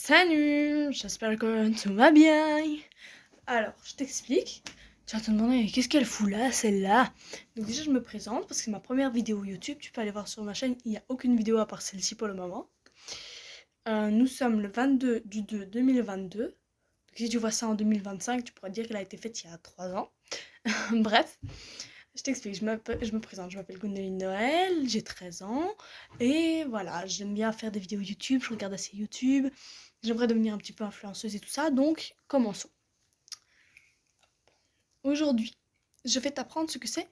Salut, j'espère que tout va bien. Alors, je t'explique. Tu vas te demander, qu'est-ce qu'elle fout là, celle-là? Donc déjà, je me présente parce que c'est ma première vidéo YouTube. Tu peux aller voir sur ma chaîne, il n'y a aucune vidéo à part celle-ci pour le moment. Nous sommes le 22 du 2 2022. Donc si tu vois ça en 2025, tu pourras dire qu'elle a été faite il y a 3 ans. Bref, je t'explique, je me présente, je m'appelle Gwendoline Noël, j'ai 13 ans, et voilà, j'aime bien faire des vidéos YouTube, je regarde assez YouTube, j'aimerais devenir un petit peu influenceuse et tout ça, donc commençons. Aujourd'hui, je vais t'apprendre ce que c'est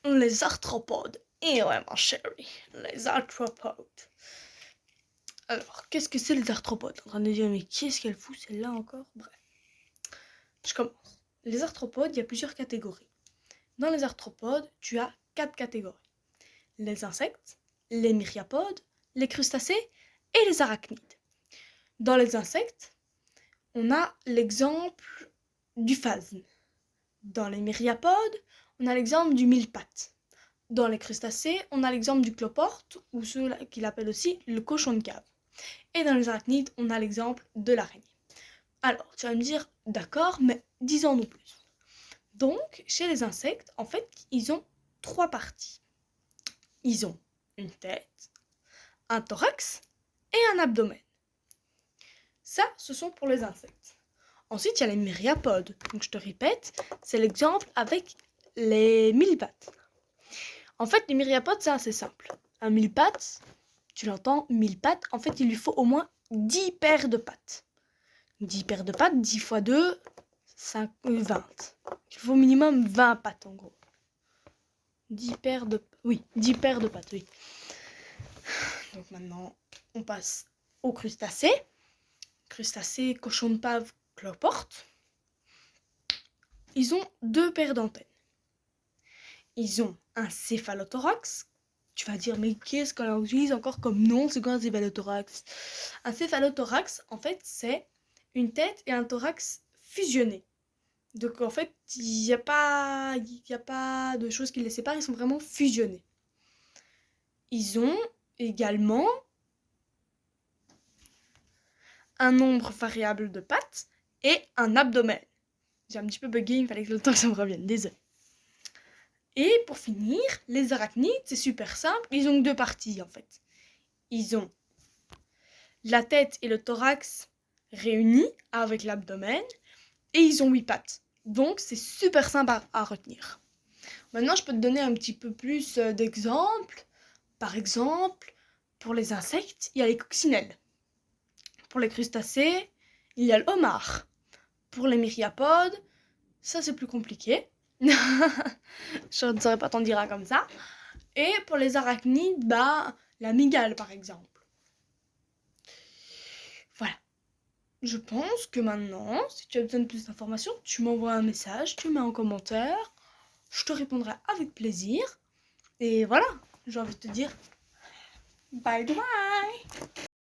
les arthropodes. Et ouais, ma chérie, les arthropodes. Alors, qu'est-ce que c'est les arthropodes? En train de dire, mais qu'est-ce qu'elle fout celle-là encore? Bref, je commence. Les arthropodes, il y a plusieurs catégories. Dans les arthropodes, tu as 4 catégories. Les insectes, les myriapodes, les crustacés et les arachnides. Dans les insectes, on a l'exemple du phasme. Dans les myriapodes, on a l'exemple du mille-pattes. Dans les crustacés, on a l'exemple du cloporte, ou ceux qu'il appelle aussi le cochon de cave. Et dans les arachnides, on a l'exemple de l'araignée. Alors, tu vas me dire, d'accord, mais dis-en-nous plus. Donc, chez les insectes, en fait, ils ont 3 parties. Ils ont une tête, un thorax et un abdomen. Ça, ce sont pour les insectes. Ensuite, il y a les myriapodes. Donc, je te répète, c'est l'exemple avec les mille-pattes. En fait, les myriapodes, c'est assez simple. Un mille-pattes, tu l'entends, 1000 pattes, en fait, il lui faut au moins 10 paires de pattes. 10 paires de pattes, 10 fois 2, 20. Il faut au minimum 20 pattes, en gros. 10 paires de pattes, oui. Donc maintenant, on passe aux crustacés. Crustacés, cochon de pave, cloporte. Ils ont 2 paires d'antennes. Ils ont un céphalothorax. Tu vas dire, mais qu'est-ce qu'on utilise encore comme nom? C'est quoi un céphalothorax? Un céphalothorax, en fait, c'est une tête et un thorax fusionnés. Donc en fait, il n'y a pas de choses qui les séparent, ils sont vraiment fusionnés. Ils ont également un nombre variable de pattes et un abdomen. J'ai un petit peu bugué, il fallait que le temps que ça me revienne, désolé. Et pour finir, les arachnides, c'est super simple, ils ont 2 parties en fait. Ils ont la tête et le thorax réunis avec l'abdomen, et ils ont 8 pattes. Donc c'est super simple à retenir. Maintenant, je peux te donner un petit peu plus d'exemples. Par exemple, pour les insectes, il y a les coccinelles. Pour les crustacés, il y a le homard. Pour les myriapodes, ça c'est plus compliqué. Je ne saurais pas t'en dire un comme ça. Et pour les arachnides, la mygale par exemple. Voilà. Je pense que maintenant, si tu as besoin de plus d'informations, tu m'envoies un message, tu mets en commentaire. Je te répondrai avec plaisir. Et voilà, j'ai envie de te dire bye bye.